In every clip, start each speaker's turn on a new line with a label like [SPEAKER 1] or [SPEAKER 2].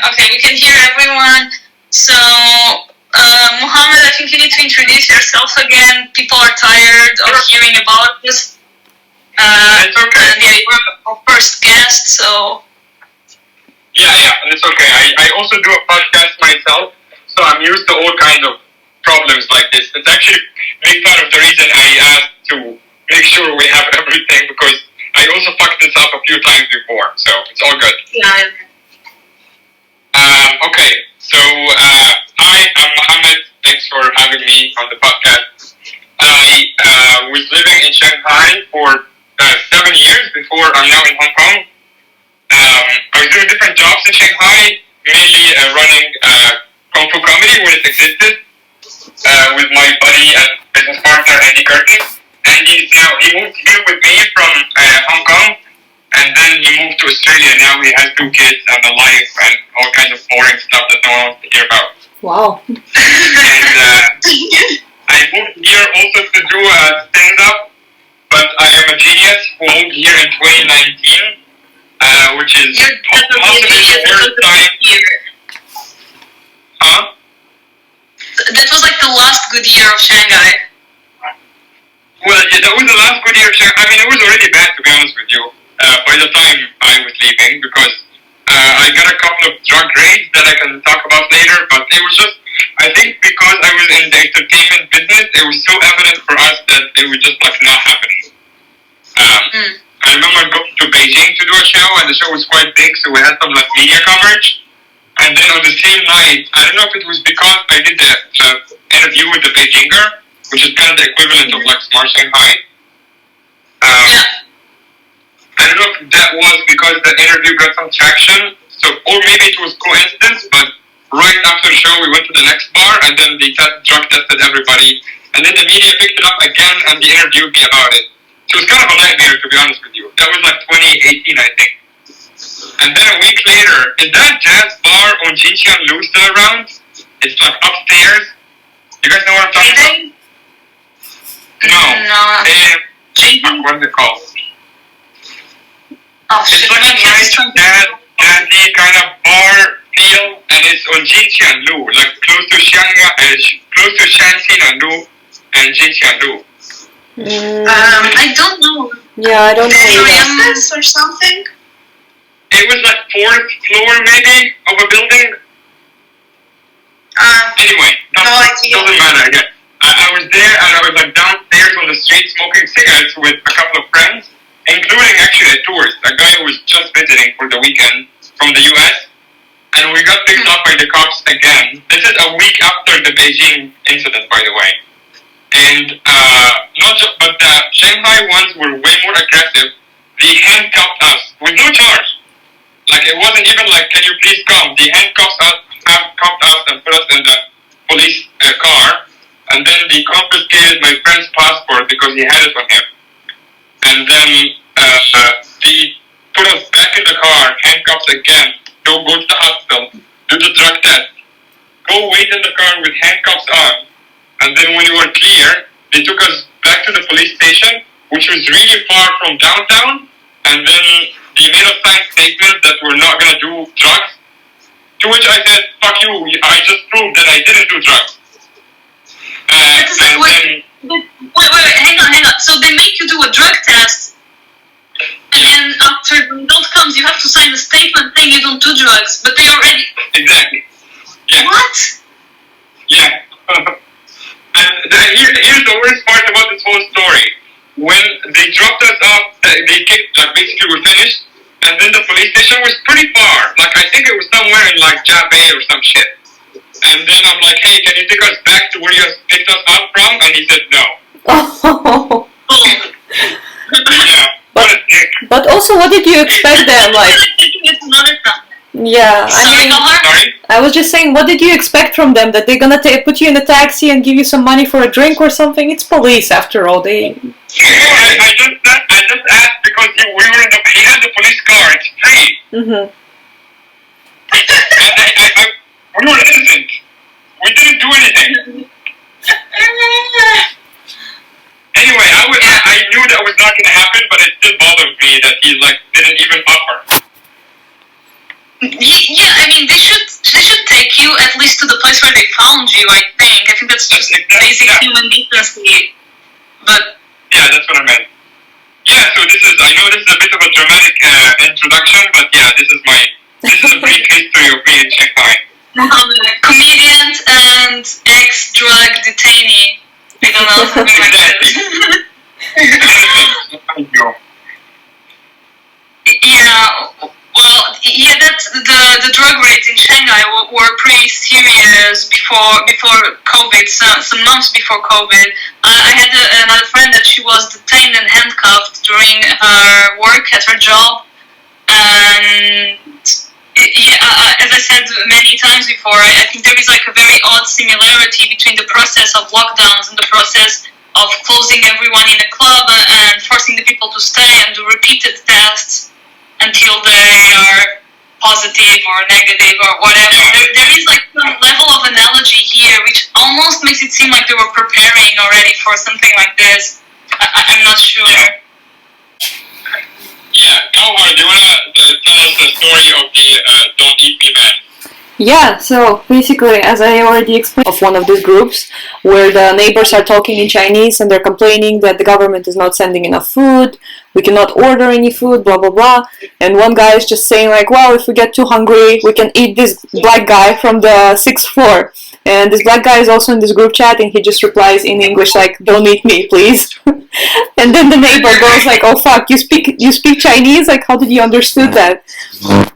[SPEAKER 1] Okay, we can hear everyone. So, Mohammed, I think you need to introduce yourself again. People are tired of hearing about this.
[SPEAKER 2] It's okay.
[SPEAKER 1] And yeah, you were our first guest, so...
[SPEAKER 2] Yeah, it's okay. I also do a podcast myself, so I'm used to all kinds of problems like this. It's actually a big part of the reason I asked to make sure we have everything, because I also fucked this up a few times before, so it's all good.
[SPEAKER 1] Yeah.
[SPEAKER 2] Okay, so hi, I'm Mohammed. Thanks for having me on the podcast. I was living in Shanghai for 7 years before I'm now in Hong Kong. I was doing different jobs in Shanghai, mainly running Kung Fu Comedy when it existed, with my buddy and business partner Andy Curtis. And he moved here with me from Hong Kong, and then he moved to Australia. Now he has 2 kids and a life and all kinds of boring stuff that no one wants to hear about.
[SPEAKER 3] Wow.
[SPEAKER 2] And I moved here also to do stand-up, but I am a genius who moved here in 2019, which is possibly the worst time. Huh?
[SPEAKER 1] That was like the last good year of Shanghai.
[SPEAKER 2] Well, yeah, that was the last good year of Shanghai. I mean, it was already bad, to be honest with you, by the time I was leaving, because I got a couple of drug raids that I can talk about later, but it was just, I think because I was in the entertainment business, it was so evident for us that it was just like not happening. I remember going to Beijing to do a show, and the show was quite big, so we had some like media coverage. And then on the same night, I don't know if it was because I did the interview with the Beijinger, which is kind of the equivalent of like Smart Shanghai. I don't know if that was because the interview got some traction, or maybe it was coincidence, but right after the show we went to the next bar, and then they drug tested everybody, and then the media picked it up again and they interviewed me about it. So it was kind of a nightmare, to be honest with you. That was like 2018, I think. And then a week later, is that jazz bar on Jinxian Lu still around? It's like upstairs. You guys know what I'm talking about? No. What is it called?
[SPEAKER 1] Oh,
[SPEAKER 2] it's like a nice jazzy kind of bar feel, and it's on Jinxian Lu, like close to Shanghai, close to Shanxin Lu and Jinxian Lu.
[SPEAKER 1] I don't know.
[SPEAKER 3] Yeah, I don't know.
[SPEAKER 1] This or something?
[SPEAKER 2] It was like 4th floor maybe of a building. Anyway, doesn't matter. Yeah. I was there, and I was like downstairs on the street smoking cigarettes with a couple of friends, including actually a tourist, a guy who was just visiting for the weekend from the US, and we got picked up by the cops again. This is a week after the Beijing incident, by the way. And but the Shanghai ones were way more aggressive. They handcuffed us with no charge. Like, it wasn't even like, can you please come? They handcuffed us and put us in the police car, and then they confiscated my friend's passport because he had it on him. And then they put us back in the car, handcuffs again, go to the hospital, do the drug test, go wait in the car with handcuffs on, and then when we were clear, they took us back to the police station, which was really far from downtown, and then they made us sign statements that we're not going to do drugs, to which I said, fuck you, I just proved that I didn't do drugs.
[SPEAKER 1] Wait, hang on. So they make you do a drug test, and then after the result comes, you have to sign a statement saying you don't do drugs, but they already...
[SPEAKER 2] Exactly. Yeah.
[SPEAKER 1] What?
[SPEAKER 2] Yeah. And here's the worst part about this whole story. When they dropped us off, they kicked, like basically we're finished, and then the police station was pretty far. Like, I think it was somewhere in like Jabay or some shit. And then I'm like, hey, can you take us back to where you picked us up from? And he said no.
[SPEAKER 3] Oh.
[SPEAKER 2] Yeah.
[SPEAKER 3] But also, what did you expect then? Like, yeah,
[SPEAKER 2] Sorry?
[SPEAKER 3] I was just saying, what did you expect from them? That they're gonna put you in a taxi and give you some money for a drink or something? It's police, after all.
[SPEAKER 2] I just asked because he had the police car. It's free.
[SPEAKER 3] Mm-hmm.
[SPEAKER 2] And we were innocent. We didn't do anything. Anyway, I knew that was not going to happen, but it still bothered me that he like didn't even offer.
[SPEAKER 1] Yeah, I mean, they should you at least to the place where they found you, I think. I think that's just basic human decency. But
[SPEAKER 2] yeah, that's what I meant. Yeah, so I know this is a bit of a dramatic introduction, but yeah, this is a brief history of me in Shanghai.
[SPEAKER 1] Comedian and ex-drug detainee. I don't know, something like that. Yeah, well, yeah, that's the drug raids in Shanghai were pretty serious before COVID, some months before COVID. I had another friend that she was detained and handcuffed during her work at her job, and yeah, as I said many times before, I think there is like a very odd similarity between the process of lockdowns and the process of closing everyone in a club and forcing the people to stay and do repeated tests until they are positive or negative or whatever. There is like some level of analogy here which almost makes it seem like they were preparing already for something like this. I'm not sure.
[SPEAKER 2] Yeah, Omar, do you want to tell us the story of the Don't Eat Me Man?
[SPEAKER 3] Yeah, so basically, as I already explained, of one of these groups where the neighbors are talking in Chinese and they're complaining that the government is not sending enough food, we cannot order any food, blah blah blah. And one guy is just saying like, well, if we get too hungry, we can eat this black guy from the 6th floor. And this black guy is also in this group chat and he just replies in English like, don't eat me, please. And then the neighbor goes like, oh fuck, you speak Chinese? Like, how did you understood that?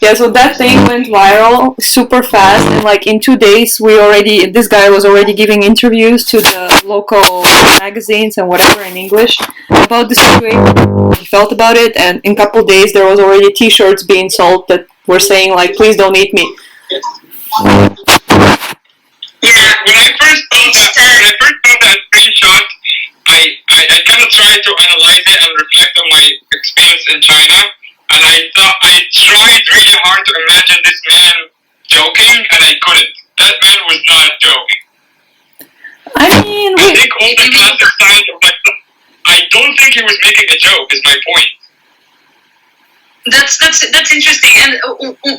[SPEAKER 3] Yeah, so that thing went viral super fast, and like in 2 days this guy was already giving interviews to the local magazines and whatever in English about the situation, he felt about it, and in a couple days there was already t-shirts being sold that were saying like, please don't eat me.
[SPEAKER 2] Yeah, when I first saw that screenshot, I kind of tried to analyze it and reflect on my experience in China, and I tried really hard to imagine this man joking, and I couldn't. That man was not joking.
[SPEAKER 3] I mean,
[SPEAKER 2] I think all the classic signs of like, I don't think he was making a joke, is my point.
[SPEAKER 1] That's interesting, and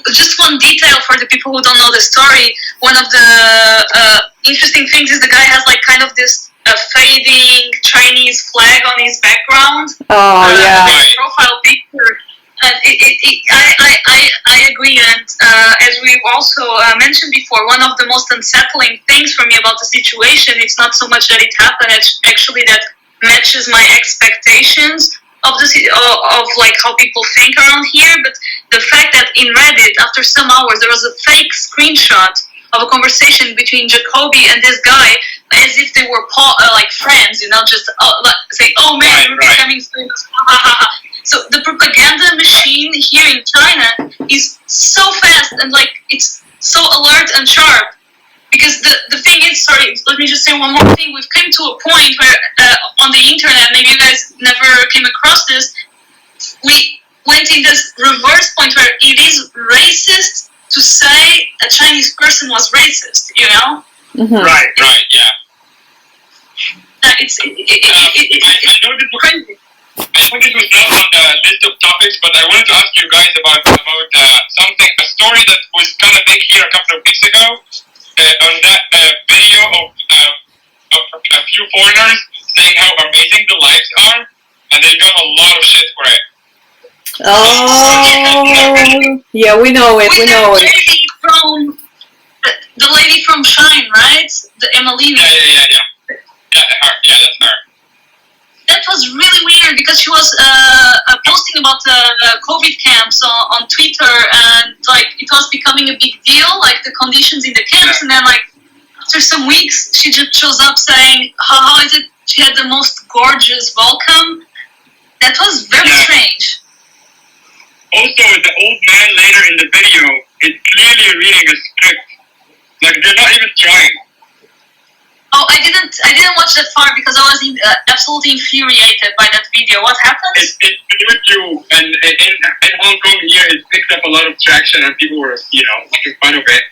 [SPEAKER 1] just one detail for the people who don't know the story. One of the interesting things is the guy has like kind of this fading Chinese flag on his background.
[SPEAKER 3] Oh yeah.
[SPEAKER 1] Profile picture. I agree, and as we've also mentioned before, one of the most unsettling things for me about the situation, it's not so much that it happened, it's actually that matches my expectations of like how people think around here, but the fact that in Reddit, after some hours, there was a fake screenshot of a conversation between Jacoby and this guy, as if they were like friends, you know, just say, oh man, we're becoming friends, So the propaganda machine here in China is so fast and like it's so alert and sharp. Because the thing is, sorry, let me just say one more thing. We've come to a point where on the internet, maybe you guys never came across this, we went in this reverse point where it is racist to say a Chinese person was racist, you know?
[SPEAKER 3] Mm-hmm.
[SPEAKER 2] Right, yeah.
[SPEAKER 1] I know this was crazy.
[SPEAKER 2] I know this was not on the list of topics, but I wanted to ask you guys about a story that was kind of big here a couple of weeks ago. On that video of a few foreigners saying how amazing the lives are, and they got a lot of shit for it.
[SPEAKER 3] Oh, yeah, we know it.
[SPEAKER 1] The lady from Shine, right? The Emelina.
[SPEAKER 2] Yeah. Yeah, that's her.
[SPEAKER 1] That was really weird because she was posting about COVID camps on Twitter, and like it was becoming a big deal, like the conditions in the camps, and then like after some weeks she just shows up saying, how is it she had the most gorgeous welcome? That was very strange.
[SPEAKER 2] Also, the old man later in the video is clearly reading a script. Like they're not even trying.
[SPEAKER 1] Oh, I didn't watch that far because I was absolutely infuriated by that video. What happened?
[SPEAKER 2] It's YouTube, and in Hong Kong here, it picked up a lot of traction, and people were, making fun of it.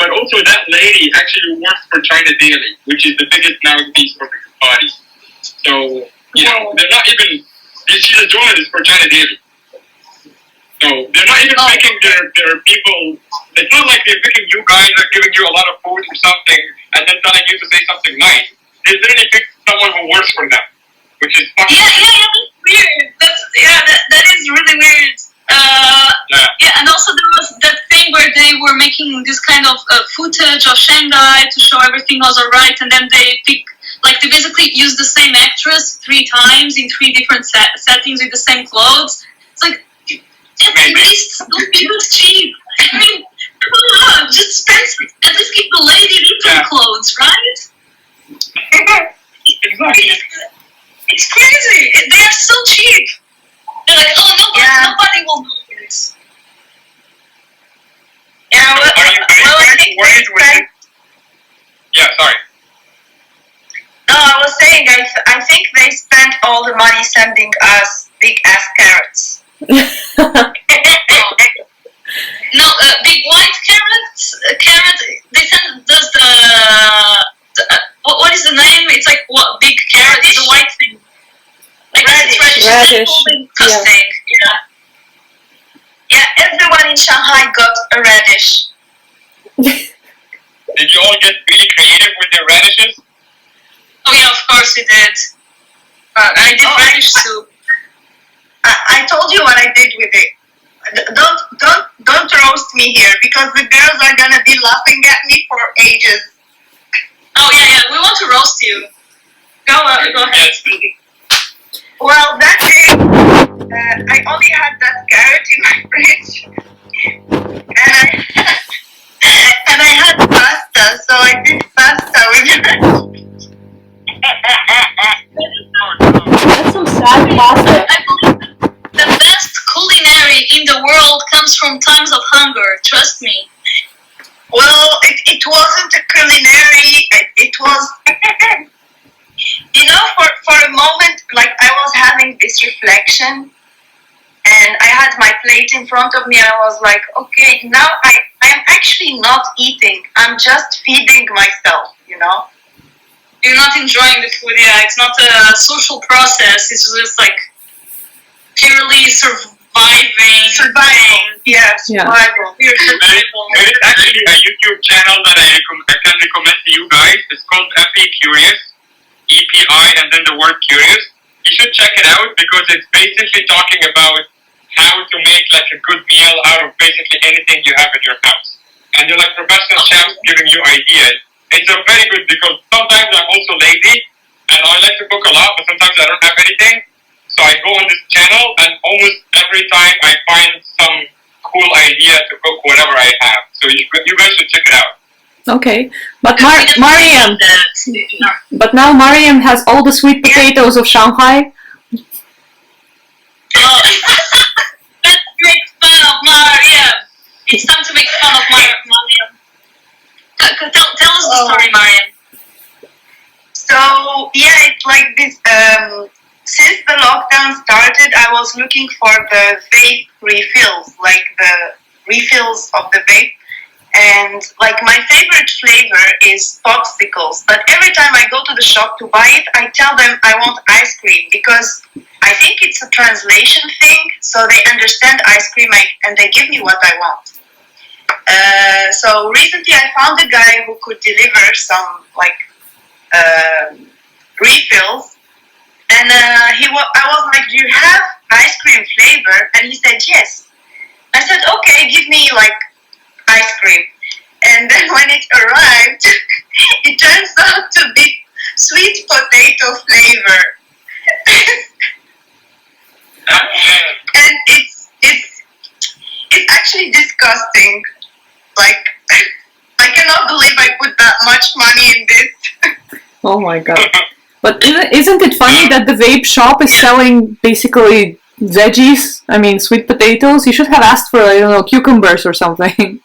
[SPEAKER 2] But also, that lady actually works for China Daily, which is the biggest now news organizing body. So, they're not even. She's a journalist for China Daily. No, they're not even picking their people. It's not like they're picking you guys or giving you a lot of food or something and then telling you to say something nice. They literally pick someone who works for them, which is fucking
[SPEAKER 1] that's weird. That is really weird. And also there was that thing where they were making this kind of footage of Shanghai to show everything was alright, and then they basically use the same actress 3 times in 3 different settings with the same clothes. It's like, at least don't be cheap. I mean, come on, just spend, at least give the lady different clothes, right?
[SPEAKER 2] exactly.
[SPEAKER 1] It's crazy. They are so cheap. They're like, oh, nobody will do this.
[SPEAKER 2] Yeah, I think worried with it? Yeah, sorry.
[SPEAKER 4] No, I was saying, I think they spent all the money sending us big ass carrots.
[SPEAKER 1] No, big white carrots. They send us what is the name? It's like what big carrot? It's a white thing. Like
[SPEAKER 3] Radish.
[SPEAKER 1] Disgusting.
[SPEAKER 4] Yeah, everyone in Shanghai got a radish.
[SPEAKER 2] Did you all get really creative with your radishes?
[SPEAKER 1] Oh yeah, of course we did. I did radish soup.
[SPEAKER 4] I told you what I did with it. Don't roast me here because the girls are gonna be laughing at me for ages.
[SPEAKER 1] Oh yeah, we want to roast you. Go ahead.
[SPEAKER 4] Well, that day I only had that carrot in my fridge, and I had pasta, so I did pasta with it.
[SPEAKER 3] That's some sad pasta.
[SPEAKER 1] I believe the best culinary in the world comes from times of hunger. Trust me.
[SPEAKER 4] Well, it wasn't a culinary. It was, for a moment, like I was having this reflection, and I had my plate in front of me. I was like, okay, now I am actually not eating. I'm just feeding myself.
[SPEAKER 1] You're not enjoying the food. Yeah, it's not a social process. It's just like purely surviving.
[SPEAKER 4] Yeah, survival.
[SPEAKER 2] There is actually a YouTube channel that I can recommend to you guys. It's called Epi Curious, EPI, and then the word curious. You should check it out because it's basically talking about how to make like a good meal out of basically anything you have in your house. And they're like professional chefs giving you ideas. It's a very good because sometimes I'm also lazy and I like to cook a lot, but sometimes I don't have anything. So I go on this channel and almost every time I find some cool idea to cook whatever I have. So you guys should check it out.
[SPEAKER 3] Okay, but Mariam, but now Mariam has all the sweet potatoes of Shanghai.
[SPEAKER 1] Let's make fun of Mariam. It's time to make fun of Mariam. Tell us the story, Mariam.
[SPEAKER 4] So yeah, it's like this. Since the lockdown started, I was looking for the vape refills, like the refills of the vape. And like my favorite flavor is popsicles. But every time I go to the shop to buy it, I tell them I want ice cream because I think it's a translation thing. So they understand ice cream and they give me what I want. So recently I found a guy who could deliver some refills. And I was like, do you have ice cream flavor? And he said, yes. I said, okay, give me like ice cream. And then when it arrived, it turns out to be sweet potato flavor. And it's actually disgusting. Like, I cannot believe I put that much money in this.
[SPEAKER 3] Oh my god. But isn't it funny that the vape shop is selling basically veggies? I mean, sweet potatoes? You should have asked for, I don't know, cucumbers or something.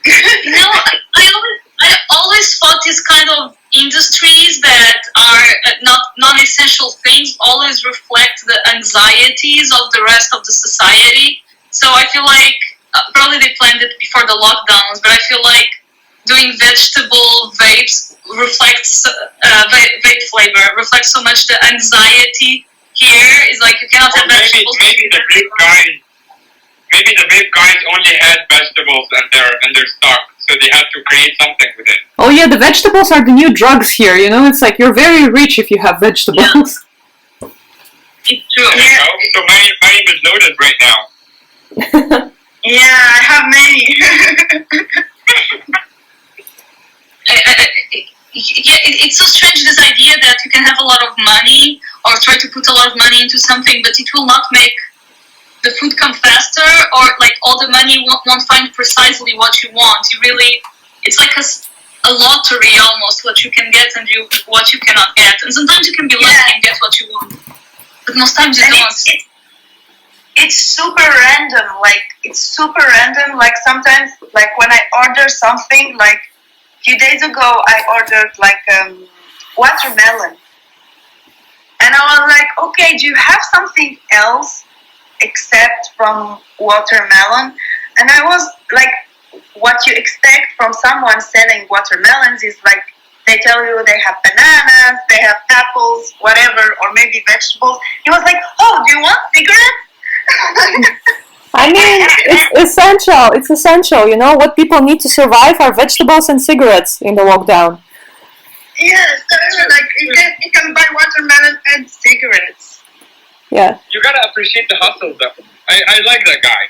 [SPEAKER 1] I always thought these kind of industries that are not non-essential things always reflect the anxieties of the rest of the society. So I feel like probably they planned it before the lockdowns, but I feel like doing vegetable vapes reflects vape flavor reflects so much the anxiety here. Is like you cannot have vegetables.
[SPEAKER 2] Maybe the vape guy maybe the vape guys only had vegetables in their stock, so they had to create something with it.
[SPEAKER 3] Oh yeah, the vegetables are the new drugs here. You know, it's like you're very rich if you have vegetables.
[SPEAKER 1] It's true.
[SPEAKER 2] Yeah. So my name is loaded right now.
[SPEAKER 4] Yeah, I have many.
[SPEAKER 1] It's so strange, this idea that you can have a lot of money or try to put a lot of money into something, but it will not make the food come faster, or like all the money won't find precisely what you want. It's like a lottery almost, what you can get and what you cannot get. And sometimes you can be lucky and get what you want, but most times you don't.
[SPEAKER 4] It's super random. Like sometimes, like when I order something, like a few days ago, I ordered like watermelon, and I was like, okay, do you have something else except from watermelon? And I was like, what you expect from someone selling watermelons is like they tell you they have bananas, they have apples, whatever, or maybe vegetables. He was like, oh, do you want cigarettes?
[SPEAKER 3] I mean, it's essential. It's essential. You know, what people need to survive are vegetables and cigarettes in the lockdown.
[SPEAKER 4] Yes, like you can buy watermelon and cigarettes.
[SPEAKER 3] Yeah.
[SPEAKER 2] You gotta appreciate the hustle, though. I like that guy.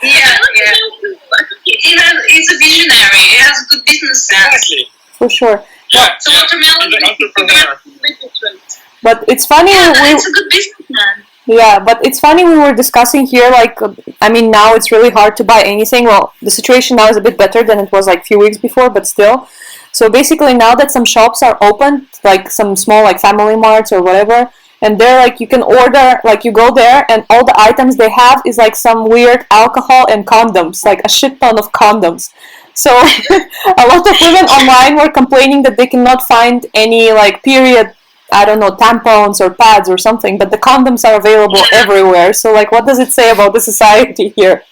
[SPEAKER 1] Yeah. He's a visionary. He has good business sense.
[SPEAKER 2] Exactly.
[SPEAKER 3] For sure.
[SPEAKER 2] Yeah.
[SPEAKER 1] So watermelon
[SPEAKER 2] He's an entrepreneur.
[SPEAKER 3] But it's funny.
[SPEAKER 1] It's a good businessman.
[SPEAKER 3] Yeah, but it's funny we were discussing here, like, I mean, now it's really hard to buy anything. Well, the situation now is a bit better than it was like a few weeks before, but still. So basically now that some shops are open, like some small like family marts or whatever, and they're like, you can order, like you go there and all the items they have is like some weird alcohol and condoms, like a shit ton of condoms. So a lot of women online were complaining that they cannot find any like period, I don't know, tampons or pads or something, but the condoms are available everywhere. So like, what does it say about the society here?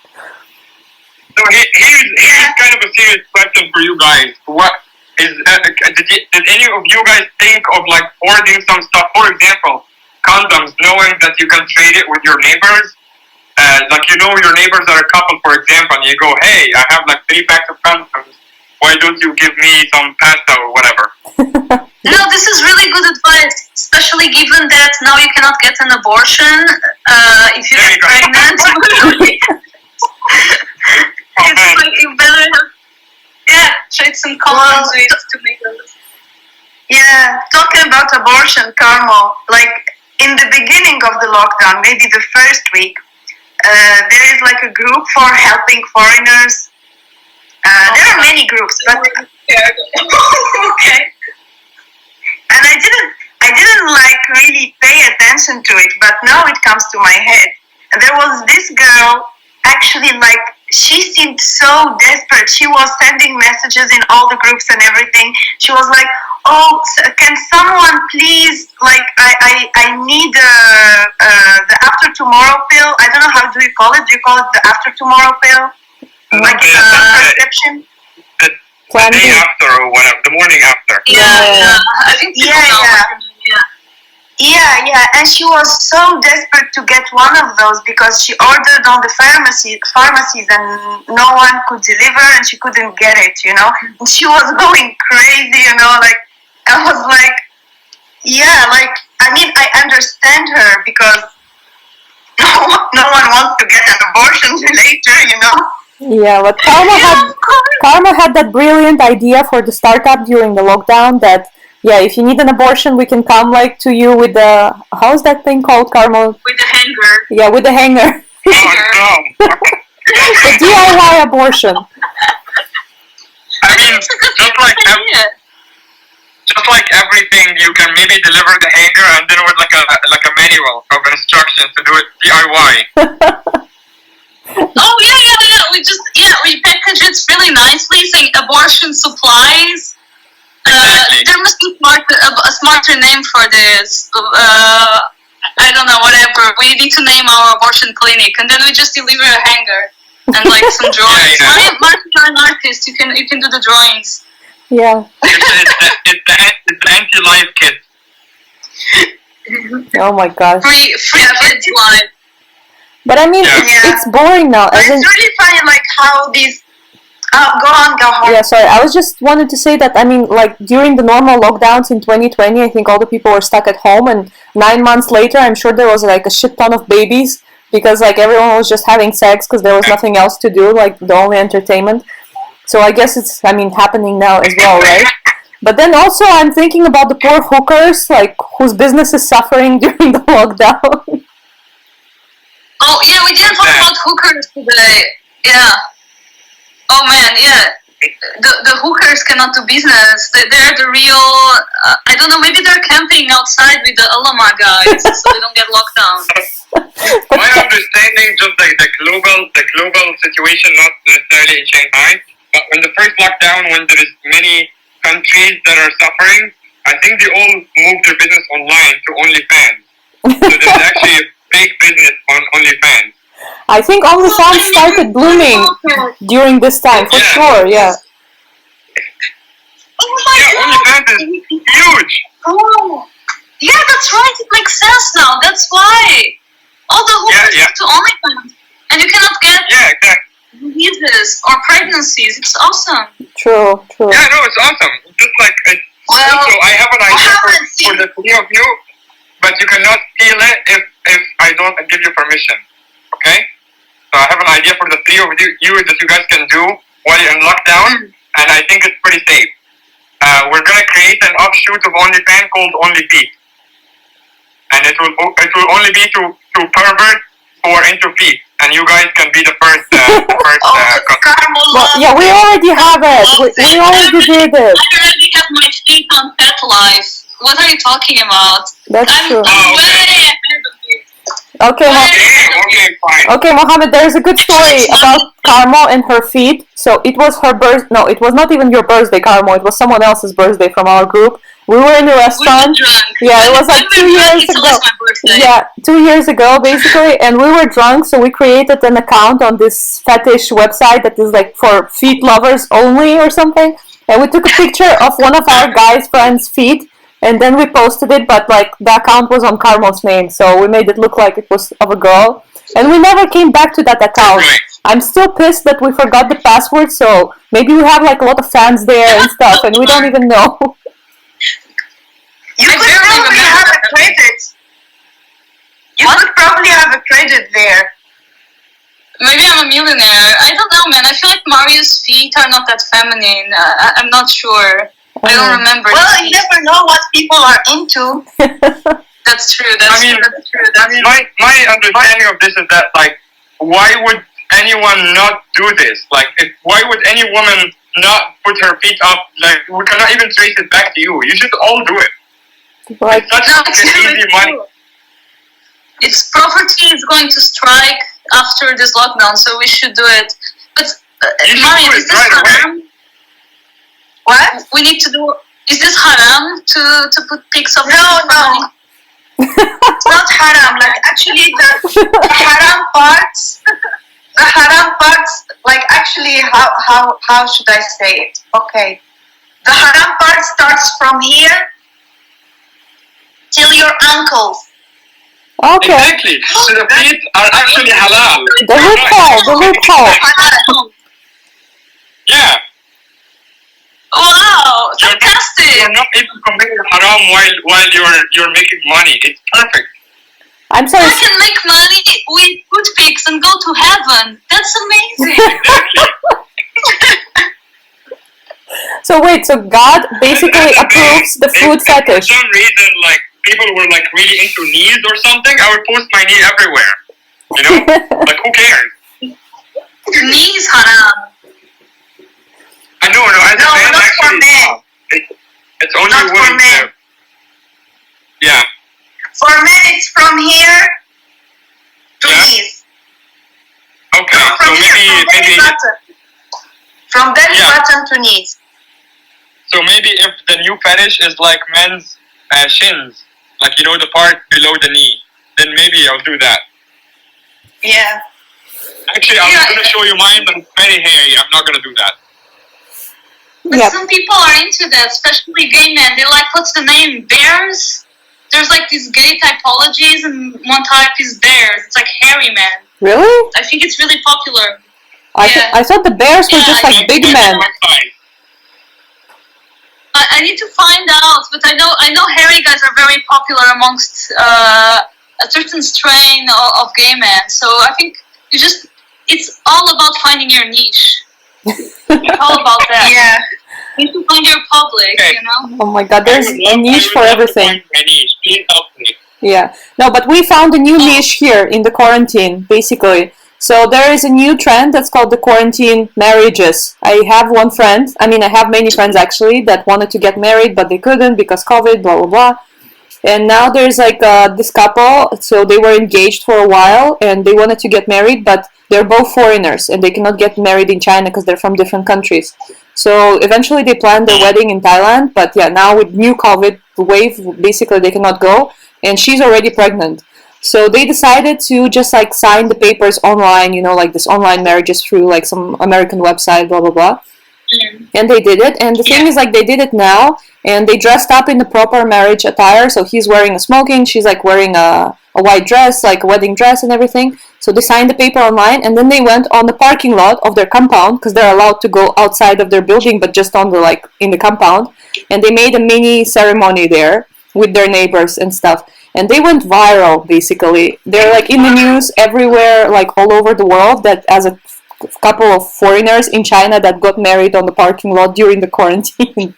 [SPEAKER 2] So here's kind of a serious question for you guys. What is did any of you guys think of like hoarding some stuff? For example, condoms, knowing that you can trade it with your neighbors. Like, you know, your neighbors are a couple, for example, and you go, hey, I have like 3 packs of condoms. Why don't you give me some pasta or whatever?
[SPEAKER 1] No, this is really good advice, especially given that now you cannot get an abortion if you get pregnant. It's like you better have, trade some condoms to make those.
[SPEAKER 4] Yeah, talking about abortion, Carmo, like in the beginning of the lockdown, maybe the first week, there is like a group for helping foreigners. There are many groups, but okay. And I didn't like really pay attention to it, but now it comes to my head. And there was this girl, actually, like, she seemed so desperate. She was sending messages in all the groups and everything. She was like, oh, can someone please, like, I need the after tomorrow pill. I don't know, how do you call it? Do you call it the after tomorrow pill? Like it's a prescription?
[SPEAKER 2] The day after or whatever, the morning after.
[SPEAKER 1] Yeah. I think
[SPEAKER 4] Yeah, and she was so desperate to get one of those because she ordered on the pharmacies and no one could deliver and she couldn't get it, you know. And she was going crazy, you know, like, I was like, yeah, like, I mean, I understand her because no one wants to get an abortion later, you know.
[SPEAKER 3] Yeah, but Karma had that brilliant idea for the startup during the lockdown that, yeah, if you need an abortion, we can come like to you with the, how's that thing called, Karma?
[SPEAKER 1] With the hanger.
[SPEAKER 3] Yeah, with the hanger.
[SPEAKER 2] Oh, no.
[SPEAKER 3] The DIY abortion.
[SPEAKER 2] I mean, just like everything, you can maybe deliver the hanger and then with like a manual of instructions to do it DIY.
[SPEAKER 1] Oh yeah. We package it really nicely, saying abortion supplies.
[SPEAKER 2] Exactly.
[SPEAKER 1] There must be a smarter name for this. I don't know, whatever. We need to name our abortion clinic, and then we just deliver a hanger and like some drawings. Martin, you're an artist. You can do the drawings.
[SPEAKER 3] Yeah.
[SPEAKER 2] It's the anti-life kit.
[SPEAKER 3] Oh my gosh.
[SPEAKER 1] Free kids life.
[SPEAKER 3] But I mean,
[SPEAKER 2] Yeah.
[SPEAKER 3] it's boring now.
[SPEAKER 4] But it's really funny, like how these. Go on.
[SPEAKER 3] Yeah, sorry. I was just wanted to say that, I mean, like, during the normal lockdowns in 2020, I think all the people were stuck at home, and 9 months later, I'm sure there was, like, a shit ton of babies, because, like, everyone was just having sex, because there was nothing else to do, like, the only entertainment. So I guess it's, I mean, happening now as well, right? But then also, I'm thinking about the poor hookers, like, whose business is suffering during the lockdown.
[SPEAKER 1] Oh, yeah, we didn't talk about hookers today. Yeah. Oh man, yeah. The hookers cannot do business. They're the real. I don't know. Maybe they're camping outside with the Alama guys, so they don't get locked down.
[SPEAKER 2] My understanding, just like the global situation, not necessarily in Shanghai, but when the first lockdown, when there is many countries that are suffering, I think they all moved their business online to OnlyFans. So there's actually a big business on OnlyFans.
[SPEAKER 3] I think OnlyFans started blooming during this time, for sure, yeah.
[SPEAKER 1] Oh my god!
[SPEAKER 2] OnlyFans is huge!
[SPEAKER 1] Oh! Yeah, that's right, it makes sense now, that's why! All the hookers to OnlyFans. And you cannot get diseases or pregnancies, it's awesome.
[SPEAKER 3] True.
[SPEAKER 2] Yeah, no, it's awesome. Just like, also, I have an idea for the three of you, but you cannot steal it if I don't give you permission, okay? So I have an idea for the three of you that you guys can do while you're in lockdown, and I think it's pretty safe. We're gonna create an offshoot of OnlyFans called OnlyFeet, and it will only be to perverts who are into feet, and you guys can be the first customer.
[SPEAKER 3] Well, yeah, we already have it. We already did it.
[SPEAKER 1] I already have my feet on Pet Life. What are you talking about?
[SPEAKER 3] That's true.
[SPEAKER 1] I'm way ahead of you.
[SPEAKER 3] Okay,
[SPEAKER 2] fine.
[SPEAKER 3] Okay, Mohammed, there's a good story about Carmo and her feet. So it was her birth. No, it was not even your birthday, Carmo. It was someone else's birthday from our group. We were in a restaurant. Yeah, it was like 2 years ago. Yeah, 2 years ago, basically, and we were drunk, so we created an account on this fetish website that is like for feet lovers only or something. And we took a picture of one of our guys' friends' feet. And then we posted it, but like the account was on Carmo's name, so we made it look like it was of a girl. And we never came back to that account. I'm still pissed that we forgot the password, so maybe we have like a lot of fans there and stuff, and we don't even know.
[SPEAKER 4] You could probably have a credit. You could probably have a credit there.
[SPEAKER 1] Maybe I'm a millionaire. I don't know, man. I feel like Mario's feet are not that feminine. I'm not sure. I don't remember.
[SPEAKER 4] Well, you never know what people are into.
[SPEAKER 1] That's true. That's true.
[SPEAKER 2] My understanding of this is that, like, why would anyone not do this? Like, why would any woman not put her feet up? Like, we cannot even trace it back to you. You should all do it.
[SPEAKER 3] Like,
[SPEAKER 2] it's easy money.
[SPEAKER 1] It's poverty is going to strike after this lockdown, so we should do it. But Mario, is this haram?
[SPEAKER 4] What?
[SPEAKER 1] We need to do. Is this haram to put pics of?
[SPEAKER 4] No. It's not haram. Like actually, the haram parts. The haram parts. Like actually, how should I say it? Okay. The haram part starts from here till your ankles.
[SPEAKER 3] Okay.
[SPEAKER 2] Exactly. So the feet are actually halal.
[SPEAKER 3] The loophole.
[SPEAKER 2] Yeah.
[SPEAKER 1] Wow, fantastic!
[SPEAKER 2] You're not even committing haram while you're making money. It's perfect.
[SPEAKER 3] I'm sorry.
[SPEAKER 1] I can make money with toothpicks and go to heaven. That's amazing.
[SPEAKER 3] So wait, so God basically approves the food fetish.
[SPEAKER 2] For some reason, like, people were like really into knees or something, I would post my knee everywhere. You know? Like, who cares?
[SPEAKER 1] Knees haram.
[SPEAKER 2] I know, as a man,
[SPEAKER 4] not
[SPEAKER 2] actually,
[SPEAKER 4] for men.
[SPEAKER 2] It's only
[SPEAKER 4] Not for
[SPEAKER 2] women.
[SPEAKER 4] men.
[SPEAKER 2] Yeah.
[SPEAKER 4] For men, it's from here to knees.
[SPEAKER 2] Okay,
[SPEAKER 4] No,
[SPEAKER 2] so maybe
[SPEAKER 4] from belly button to knees.
[SPEAKER 2] So maybe if the new fetish is like men's shins, like, you know, the part below the knee, then maybe I'll do that.
[SPEAKER 4] Yeah.
[SPEAKER 2] Actually, I'm going to show you mine, but it's very hairy. I'm not going to do that.
[SPEAKER 1] But some people are into that, especially gay men. They're like, what's the name? Bears? There's like these gay typologies, and one type is bears. It's like hairy men.
[SPEAKER 3] Really?
[SPEAKER 1] I think it's really popular.
[SPEAKER 3] I thought the bears were just like big men.
[SPEAKER 1] I need to find out, but I know hairy guys are very popular amongst a certain strain of gay men. So I think it's all about finding your niche. It's all about that.
[SPEAKER 4] Yeah.
[SPEAKER 1] You need to find your public, you know?
[SPEAKER 3] Oh my god, there's a niche for everything.
[SPEAKER 2] Please help me.
[SPEAKER 3] Yeah. No, but we found a new niche here in the quarantine, basically. So there is a new trend that's called the quarantine marriages. I have one friend, I have many friends actually, that wanted to get married, but they couldn't because COVID, blah, blah, blah. And now there's like this couple, so they were engaged for a while and they wanted to get married, but they're both foreigners and they cannot get married in China because they're from different countries. So eventually they planned their wedding in Thailand, but yeah, now with new COVID wave, basically they cannot go, and she's already pregnant. So they decided to just like sign the papers online, like this online marriages through like some American website, blah, blah, blah. And they did it, and the thing is like they did it now, and they dressed up in the proper marriage attire. So he's wearing a smoking, she's like wearing a white dress, like a wedding dress and everything. So they signed the paper online, and then they went on the parking lot of their compound, because they're allowed to go outside of their building, but just on the in the compound. And they made a mini ceremony there with their neighbors and stuff. And they went viral, basically. They're like in the news everywhere, like all over the world, that as a couple of foreigners in China that got married on the parking lot during the quarantine.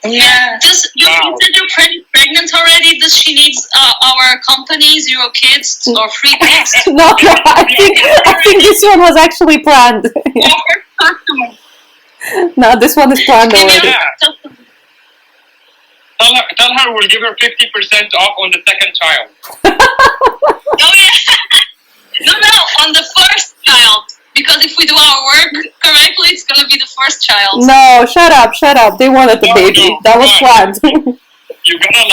[SPEAKER 1] Yeah. You said you're pregnant already? Does she need our company, 0 kids or 3 kids?
[SPEAKER 3] No, I think this one was actually planned. No, this one is planned already.
[SPEAKER 2] Tell her we'll give her 50% off on the second child.
[SPEAKER 1] Oh yeah. No, on the first child. Because if we do our work correctly, it's gonna be the first child.
[SPEAKER 3] No, shut up. They wanted the baby. That was planned.
[SPEAKER 2] You're gonna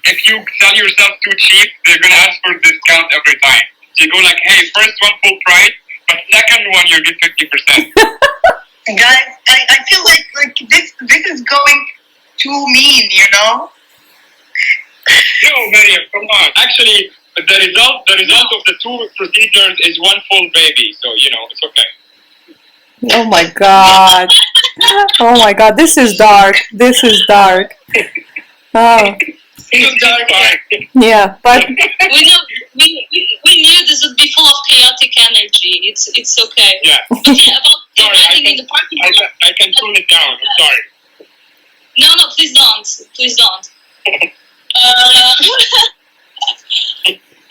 [SPEAKER 2] if you sell yourself too cheap, they're gonna ask for a discount every time. So you go like, hey, first one full price, but second one you get 50%.
[SPEAKER 4] Guys, I feel like this is going too mean,
[SPEAKER 2] No, Mariam, come on. Actually, the result of the 2 procedures is 1 full baby, so it's okay.
[SPEAKER 3] Oh my god. Oh my god, this is dark. Oh. Yeah, but
[SPEAKER 1] we knew this would be full of chaotic energy. It's okay.
[SPEAKER 2] Yeah.
[SPEAKER 1] But yeah, about the wedding in the parking lot.
[SPEAKER 2] I can tone it down. I'm sorry.
[SPEAKER 1] No, please don't.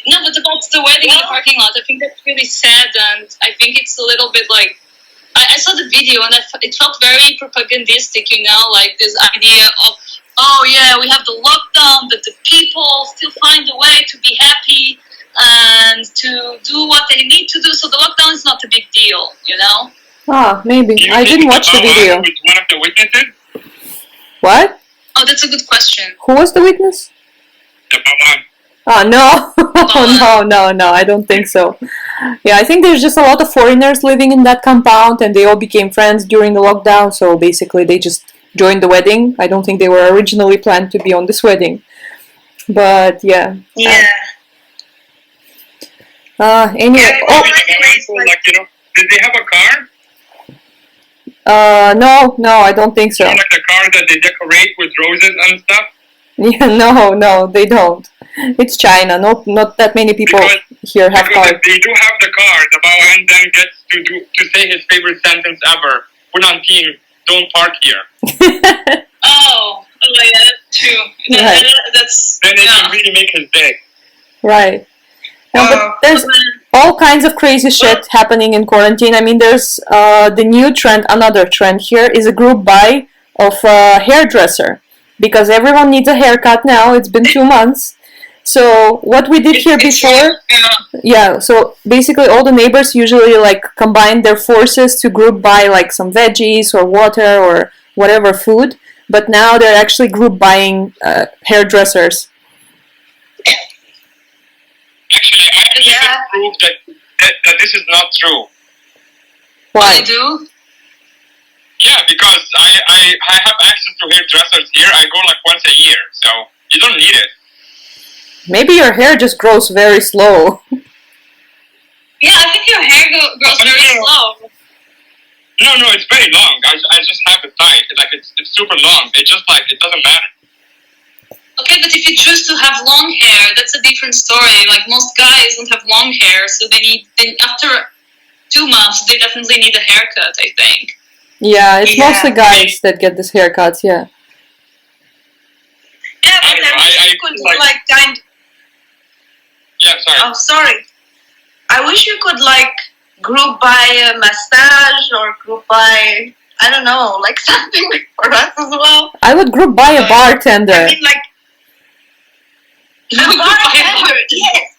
[SPEAKER 1] No, but about the wedding in the parking lot, I think that's really sad, and I think it's a little bit like I saw the video and it felt very propagandistic, like this idea of, oh yeah, we have the lockdown, but the people still find a way to be happy and to do what they need to do, so the lockdown is not a big deal,
[SPEAKER 3] Ah, maybe. I didn't watch the video.
[SPEAKER 2] With one of the witnesses?
[SPEAKER 3] What?
[SPEAKER 1] Oh, that's a good question.
[SPEAKER 3] Who was the witness?
[SPEAKER 2] The Baban.
[SPEAKER 3] Oh, no. No, I don't think so. Yeah, I think there's just a lot of foreigners living in that compound, and they all became friends during the lockdown, so basically they just joined the wedding. I don't think they were originally planned to be on this wedding. But, yeah.
[SPEAKER 4] Yeah.
[SPEAKER 3] Anyway.
[SPEAKER 2] Did they have a car?
[SPEAKER 3] No, I don't think so.
[SPEAKER 2] Like the car that they decorate with roses and stuff?
[SPEAKER 3] Yeah, no, they don't. It's China. Not that many people here have cars.
[SPEAKER 2] They do have the car. The Bawan then gets to say his favorite sentence ever. Put on team, don't park here.
[SPEAKER 1] Oh yeah, that's true.
[SPEAKER 3] Right.
[SPEAKER 2] Then they can really make his day.
[SPEAKER 3] Right. No, but there's all kinds of crazy shit happening in quarantine. There's the new trend, another trend here is a group buy of a hairdresser. Because everyone needs a haircut now. It's been 2 months. So what we did here before, so basically all the neighbors usually combine their forces to group buy some veggies or water or whatever food. But now they're actually group buying hairdressers.
[SPEAKER 2] Actually, I can prove that this is not true.
[SPEAKER 3] Why?
[SPEAKER 1] They do?
[SPEAKER 2] Yeah, because I have access to hairdressers here. I go once a year, so you don't need it.
[SPEAKER 3] Maybe your hair just grows very slow.
[SPEAKER 1] Yeah, I think your hair grows very slow.
[SPEAKER 2] No, it's very long. I just have the side. Like it's super long. It just like it doesn't matter.
[SPEAKER 1] Okay, but if you choose to have long hair, that's a different story. Like most guys don't have long hair, so after 2 months they definitely need a haircut, I think.
[SPEAKER 3] Yeah, it's mostly guys that get these haircuts. Yeah.
[SPEAKER 4] Yeah, but I could like kind.
[SPEAKER 2] Yeah, sorry.
[SPEAKER 4] Oh, sorry. I wish you could like group by a massage or group by, I don't know, like something for us as well.
[SPEAKER 3] I would group by a bartender.
[SPEAKER 4] I mean, like a bartender. Yes.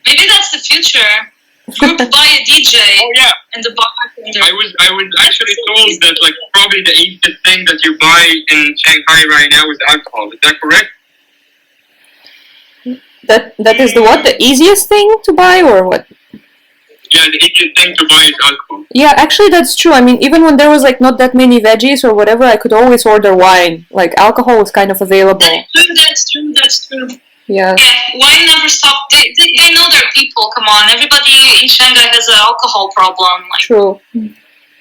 [SPEAKER 1] Maybe that's the future. Group by a DJ.
[SPEAKER 2] Oh yeah.
[SPEAKER 1] And the bartender.
[SPEAKER 2] I was actually told that like probably the easiest thing that you buy in Shanghai right now is alcohol. Is that correct?
[SPEAKER 3] That is the what? The easiest thing to buy or what?
[SPEAKER 2] Yeah, the easiest thing to buy is alcohol.
[SPEAKER 3] Yeah, actually that's true. I mean, even when there was like not that many veggies or whatever, I could always order wine. Like alcohol was kind of available.
[SPEAKER 1] That's true.
[SPEAKER 3] Yeah.
[SPEAKER 1] Yeah, wine never stopped. They know their people, come on. Everybody in Shanghai has an alcohol problem. Like,
[SPEAKER 3] True.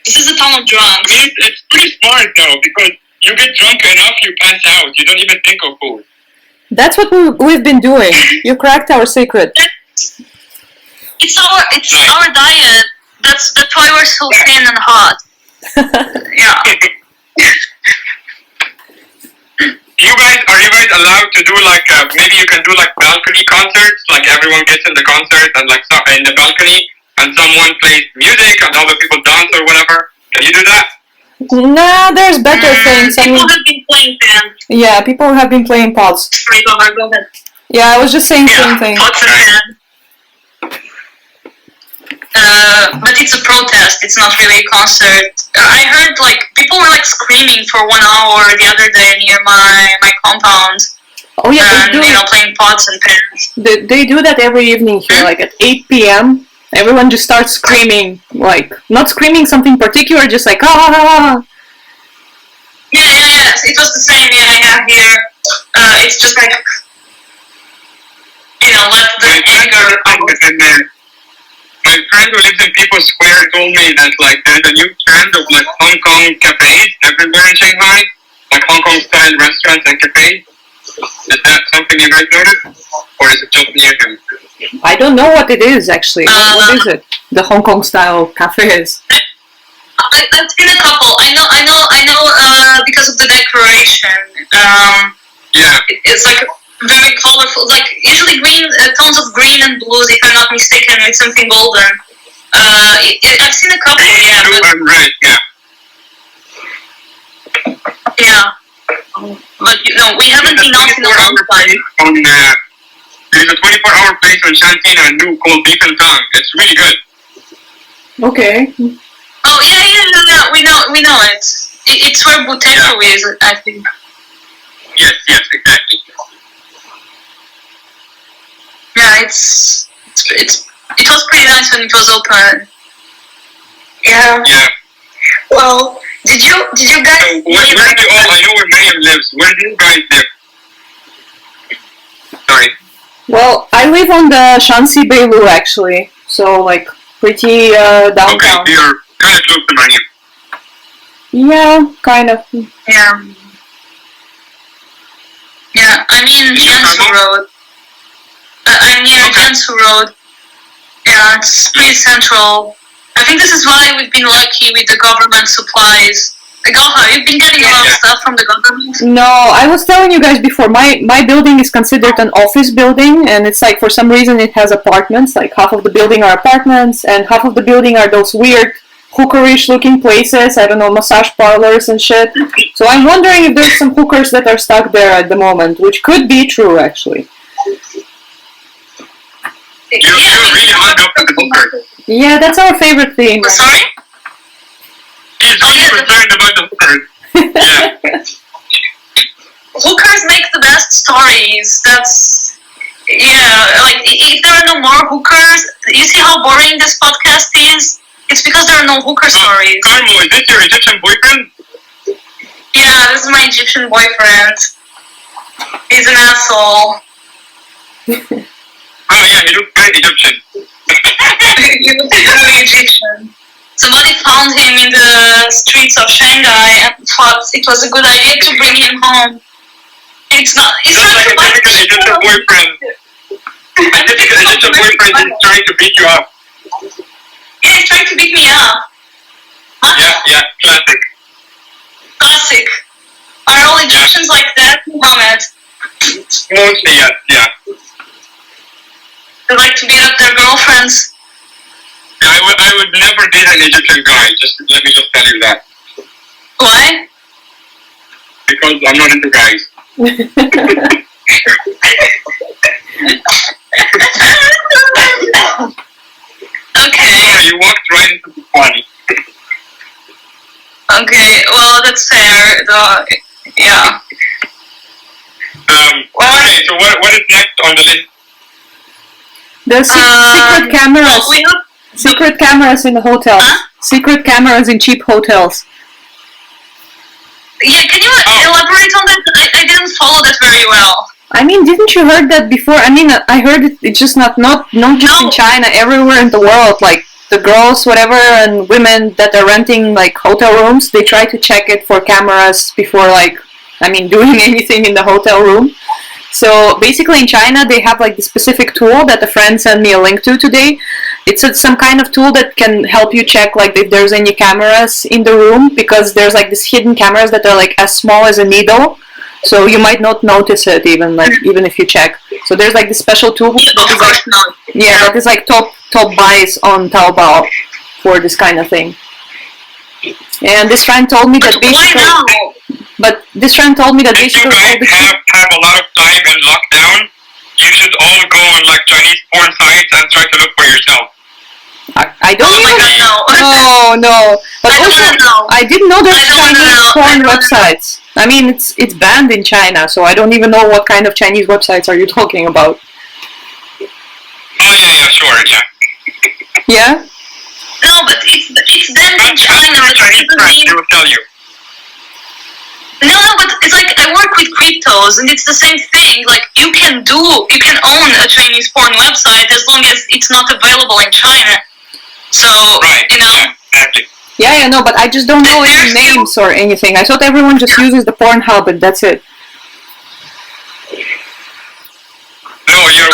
[SPEAKER 1] this is a town of drunks.
[SPEAKER 2] I mean, it's pretty smart though, because you get drunk enough, you pass out. You don't even think of food.
[SPEAKER 3] That's what we've been doing. You cracked our secret.
[SPEAKER 1] It's our diet. That's why we're so thin and hot. Yeah.
[SPEAKER 2] Are you guys allowed to do like maybe you can do like balcony concerts, like everyone gets in the concert and like in the balcony and someone plays music and other people dance or whatever. Can you do that?
[SPEAKER 3] Nah, there's better things. I
[SPEAKER 1] People
[SPEAKER 3] mean,
[SPEAKER 1] have been playing pans.
[SPEAKER 3] yeah, people have been playing pots.
[SPEAKER 1] Sorry, go ahead.
[SPEAKER 3] Yeah, I was just saying same thing.
[SPEAKER 1] Pots and pans. But it's a protest. It's not really a concert. I heard like people were like screaming for 1 hour the other day near my compound.
[SPEAKER 3] Oh yeah,
[SPEAKER 1] and playing pots and pans.
[SPEAKER 3] They do that every evening here, like at 8 p.m. Everyone just starts screaming, like not screaming something particular, just like ah.
[SPEAKER 1] Yeah. It was the same. Yeah, I have here. It's just like let the anger out.
[SPEAKER 2] My friend who lives in People's Square told me that like there's a new trend of like Hong Kong cafes everywhere in Shanghai, like Hong Kong style restaurants and cafes. Is that something you guys noticed, or is it just near him?
[SPEAKER 3] I don't know what it is actually. What is it? The Hong Kong style cafes.
[SPEAKER 1] I've seen a couple. I know. Because of the decoration.
[SPEAKER 2] Yeah.
[SPEAKER 1] It's like very colorful. Like usually green, tones of green and blues. If I'm not mistaken, with something golden. I've seen a couple. Yeah.
[SPEAKER 2] Blue and red. Yeah.
[SPEAKER 1] Yeah. But we haven't been out in a long time.
[SPEAKER 2] There's a 24-hour place on Shantina new called Beef and Tongue. It's really good.
[SPEAKER 3] Okay.
[SPEAKER 1] Oh yeah. We know it. It's where Buteco is, I think.
[SPEAKER 2] Yes, exactly.
[SPEAKER 1] Yeah, it was pretty nice when it was open.
[SPEAKER 4] Yeah.
[SPEAKER 2] Yeah.
[SPEAKER 4] Well, did you guys?
[SPEAKER 2] So where do you all? I know where Miriam lives. Where do you guys live? Sorry.
[SPEAKER 3] Well, I live on the Shanxi Beilu actually, so like pretty downtown.
[SPEAKER 2] Okay, so you're kind of close to Miriam.
[SPEAKER 3] Yeah, kind of.
[SPEAKER 1] Yeah. Yeah, I'm in Jiangsu Road. I'm near Jiangsu Road. Yeah, it's pretty central. I think this is why we've been lucky with the government supplies. Galha, you've been getting a lot of stuff from the government?
[SPEAKER 3] No, I was telling you guys before, my building is considered an office building, and it's like for some reason it has apartments, like half of the building are apartments, and half of the building are those weird hookerish looking places, I don't know, massage parlors and shit. So I'm wondering if there's some hookers that are stuck there at the moment, which could be true actually.
[SPEAKER 2] You're really hung up on the hookers.
[SPEAKER 3] Yeah, that's our favorite thing.
[SPEAKER 1] Sorry?
[SPEAKER 2] He's really concerned about the hookers. Yeah.
[SPEAKER 1] Hookers make the best stories. That's... Yeah, like, if there are no more hookers... You see how boring this podcast is? It's because there are no hooker stories.
[SPEAKER 2] Carmo, is this your Egyptian boyfriend?
[SPEAKER 1] Yeah, this is my Egyptian boyfriend. He's an asshole.
[SPEAKER 2] Oh yeah, he looks very Egyptian.
[SPEAKER 1] He was very Egyptian. Somebody found him in the streets of Shanghai and thought it was a good idea to bring him home. It's not. It's
[SPEAKER 2] That's
[SPEAKER 1] not
[SPEAKER 2] like a typical Egyptian boyfriend. A typical Egyptian boyfriend is trying to beat you up.
[SPEAKER 1] Yeah, he's trying to beat me up.
[SPEAKER 2] Yeah, classic.
[SPEAKER 1] Classic. Are all Egyptians like that, Mohammed?
[SPEAKER 2] Mostly, yes, yeah.
[SPEAKER 1] They like to beat up their girlfriends.
[SPEAKER 2] I would never date an Egyptian guy. Let me just tell you that.
[SPEAKER 1] Why?
[SPEAKER 2] Because I'm not into guys.
[SPEAKER 1] Okay.
[SPEAKER 2] Sorry, you walked right into the funny.
[SPEAKER 1] Okay, well, that's fair. Yeah.
[SPEAKER 2] Okay, so what is next on the list?
[SPEAKER 3] There's secret cameras.
[SPEAKER 1] Well, we have,
[SPEAKER 3] Secret cameras in the hotels.
[SPEAKER 1] Huh?
[SPEAKER 3] Secret cameras in cheap hotels.
[SPEAKER 1] yeah, can you elaborate on that? I didn't follow that very well.
[SPEAKER 3] I mean, didn't you heard that before? I mean, I heard it. It's just not just in China. Everywhere in the world, like the girls, whatever, and women that are renting like hotel rooms, they try to check it for cameras before, like, I mean, doing anything in the hotel room. So basically, in China, they have like the specific tool that a friend sent me a link to today. It's some kind of tool that can help you check like if there's any cameras in the room, because there's like these hidden cameras that are like as small as a needle. So you might not notice it even if you check. So there's like this special tool that is like top buys on Taobao for this kind of thing. And this friend told me that basically,
[SPEAKER 2] If you guys have a lot of time in lockdown, you should all go on like Chinese porn sites and try to look for yourself.
[SPEAKER 3] I don't
[SPEAKER 1] Oh my God, no.
[SPEAKER 3] No. But
[SPEAKER 1] I don't
[SPEAKER 3] also,
[SPEAKER 1] wanna know.
[SPEAKER 3] I didn't know there's
[SPEAKER 1] I don't wanna
[SPEAKER 3] Chinese
[SPEAKER 1] know. I
[SPEAKER 3] porn
[SPEAKER 1] don't wanna
[SPEAKER 3] websites. I mean, it's banned in China, so I don't even know what kind of Chinese websites are you talking about.
[SPEAKER 2] Oh yeah, sure, yeah.
[SPEAKER 3] Yeah?
[SPEAKER 1] No, but it's banned in China.
[SPEAKER 2] Your
[SPEAKER 1] But
[SPEAKER 2] Chinese
[SPEAKER 1] it doesn't
[SPEAKER 2] friends,
[SPEAKER 1] mean-
[SPEAKER 2] they will tell you.
[SPEAKER 1] No, but it's like I work with cryptos, and it's the same thing. Like you can own a Chinese porn website as long as it's not available in China. So
[SPEAKER 2] Right,
[SPEAKER 1] you know.
[SPEAKER 2] yeah, exactly.
[SPEAKER 3] Yeah, no, but I just don't know any names or anything. I thought everyone just uses the Pornhub and that's it.
[SPEAKER 2] No, you're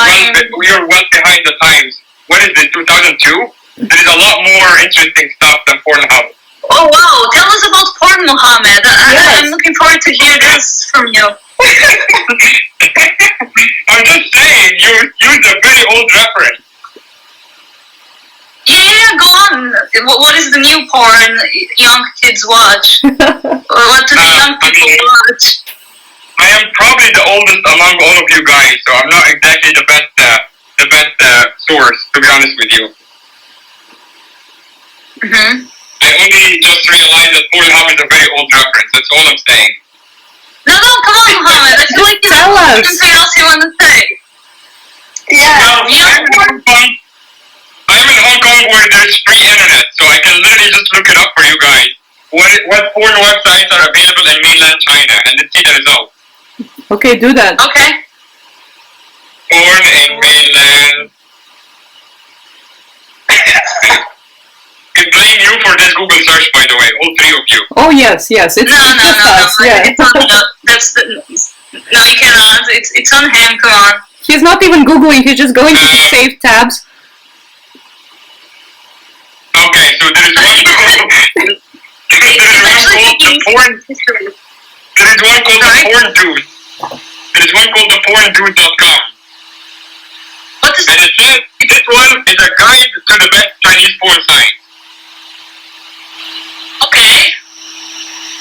[SPEAKER 2] well behind the times. What is it, 2002? There is a lot more interesting stuff than Pornhub.
[SPEAKER 1] Oh wow! Tell us about porn, Mohammed. I'm looking forward to hear this from you.
[SPEAKER 2] I'm just saying, you used a very old reference.
[SPEAKER 1] Yeah, go on. What is the new porn young kids watch? What do the young people watch?
[SPEAKER 2] I am probably the oldest among all of you guys, so I'm not exactly the best source, to be honest with you.
[SPEAKER 1] Mm-hmm.
[SPEAKER 2] I only just realized that Pornhub is a very old reference. That's all I'm saying.
[SPEAKER 1] No, come on, Mohammed. I feel like you
[SPEAKER 3] Tell
[SPEAKER 1] have
[SPEAKER 3] us.
[SPEAKER 1] something else you want to say.
[SPEAKER 2] Now,
[SPEAKER 1] Yeah.
[SPEAKER 2] I'm in Hong Kong where there's free internet, so I can literally just look it up for you guys. What porn websites are available in mainland China, and let's see the results.
[SPEAKER 3] Okay, do that.
[SPEAKER 1] Okay.
[SPEAKER 2] Porn in mainland. I blame you for this Google search, by the way, all three of you.
[SPEAKER 3] Oh yes, it's
[SPEAKER 1] No.
[SPEAKER 3] just us. Yeah.
[SPEAKER 1] It's on no, you cannot. It's on him. Come on.
[SPEAKER 3] He's not even Googling, he's just going to his saved tabs.
[SPEAKER 2] Okay, so there is one called the porn. There is one called the porn dude. There is one called the porndude.com.
[SPEAKER 1] What is
[SPEAKER 2] And it says this one is a guide to the best Chinese porn site.
[SPEAKER 1] okay?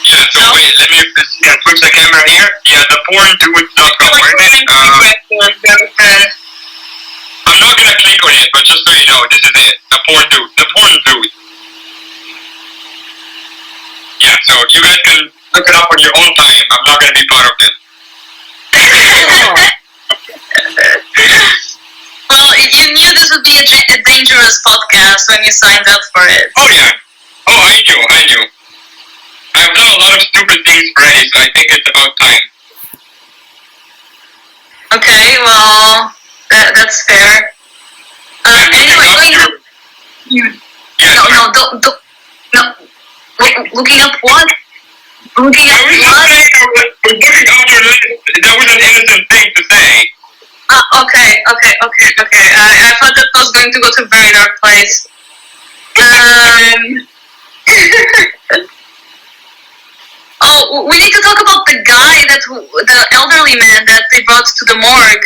[SPEAKER 2] Yeah, so wait, let me switch the camera here. Yeah, the porndude.com. I'm not gonna click on it, but just so you know, this is it. The porn dude. Yeah, so you guys can look it up on your own time. I'm not gonna be part of this.
[SPEAKER 1] Well, you knew this would be a dangerous podcast when you signed up for it.
[SPEAKER 2] Oh yeah. Oh, I knew. I've done a lot of stupid things already, so I think it's about time.
[SPEAKER 1] Okay, well, That's fair. Anyway, looking up what? Looking at what?
[SPEAKER 2] That was an innocent thing to say.
[SPEAKER 1] Okay. I thought that was going to go to a very dark place. Oh, we need to talk about the guy the elderly man that they brought to the morgue,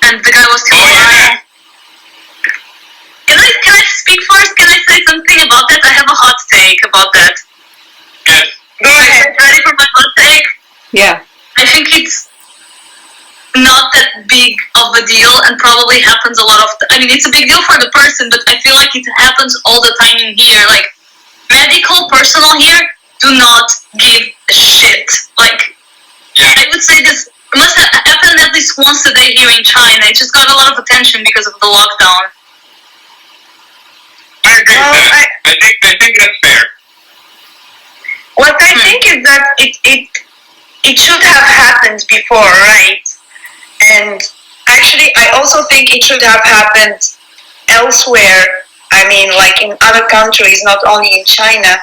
[SPEAKER 1] and the guy was still alive. Can I speak first? Can I say something about that? I have a hot take about that.
[SPEAKER 2] Yes.
[SPEAKER 4] Go ahead.
[SPEAKER 1] Ready for my hot take?
[SPEAKER 3] Yeah.
[SPEAKER 1] I think it's not that big of a deal, and probably happens a lot of. I mean, it's a big deal for the person, but I feel like it happens all the time in here. Like, medical personnel here do not give a shit. Like, I would say this must have happened at least once a day here in China. It just got a lot of attention because of the lockdown.
[SPEAKER 2] I agree with that. I think that's fair.
[SPEAKER 4] What I think is that it should have happened before, right? And actually, I also think it should have happened elsewhere. I mean, like in other countries, not only in China.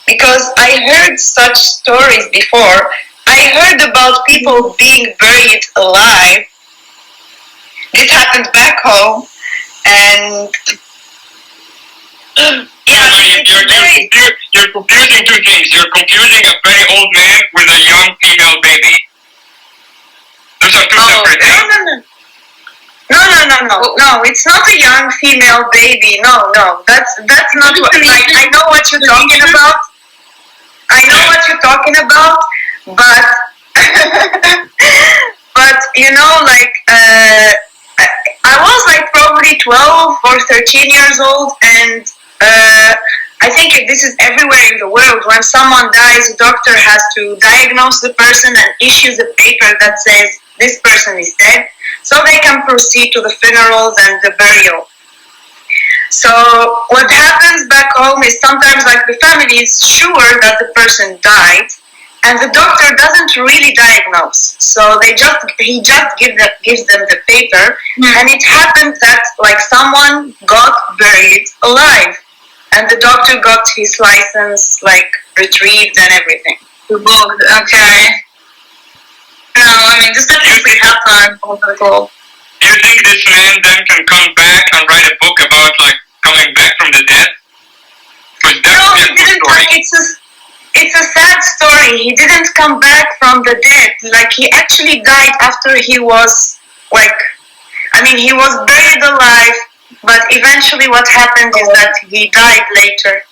[SPEAKER 4] Because I heard such stories before. I heard about people being buried alive. This happened back home. And
[SPEAKER 2] You're confusing two things. You're confusing a very old man with a young female baby. Those are two separate things.
[SPEAKER 4] No, it's not a young female baby. No, that's not what I know what you're talking about. I know what you're talking about, but but you know, like I was like probably 12 or 13 years old, and I think this is everywhere in the world. When someone dies, the doctor has to diagnose the person and issues a paper that says this person is dead, so they can proceed to the funerals and the burial. So what happens back home is sometimes like the family is sure that the person died, and the doctor doesn't really diagnose. So he just gives them the paper, and it happened that like someone got buried alive, and the doctor got his license like retrieved and everything.
[SPEAKER 1] Revoked. Okay. No, I mean this definitely happened all over the globe.
[SPEAKER 2] Do you think this man then can come back and write a book about like coming back from the dead?
[SPEAKER 4] No, he didn't. It's a sad story. He didn't come back from the dead. Like he actually died after he was like, I mean, he was buried alive, but eventually what happened is that he died later.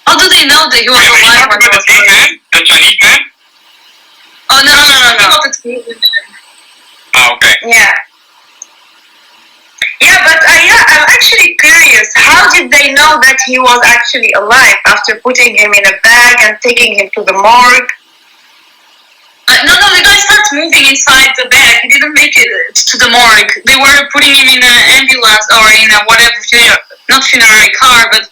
[SPEAKER 1] How do they know that he was alive when he was buried?
[SPEAKER 2] The Chinese man?
[SPEAKER 1] Oh no.
[SPEAKER 2] Oh, okay.
[SPEAKER 4] Yeah. Yeah, but I'm actually curious. How did they know that he was actually alive after putting him in a bag and taking him to the morgue?
[SPEAKER 1] No, the guy starts moving inside the bag. He didn't make it to the morgue. They were putting him in an ambulance or in a whatever, not funerary car, but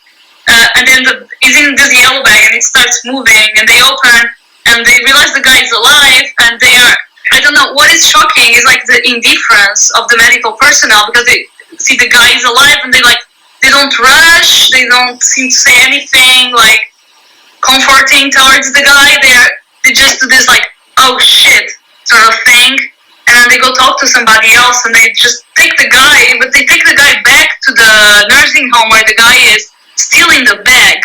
[SPEAKER 1] and then he's in this yellow bag and it starts moving, and they open and they realize the guy is alive, and they are. I don't know, what is shocking is like the indifference of the medical personnel, because they see the guy is alive and they don't rush, they don't seem to say anything like comforting towards the guy. They just do this like, oh shit sort of thing, and then they go talk to somebody else and they just take the guy, but they take the guy back to the nursing home where the guy is still in the bag.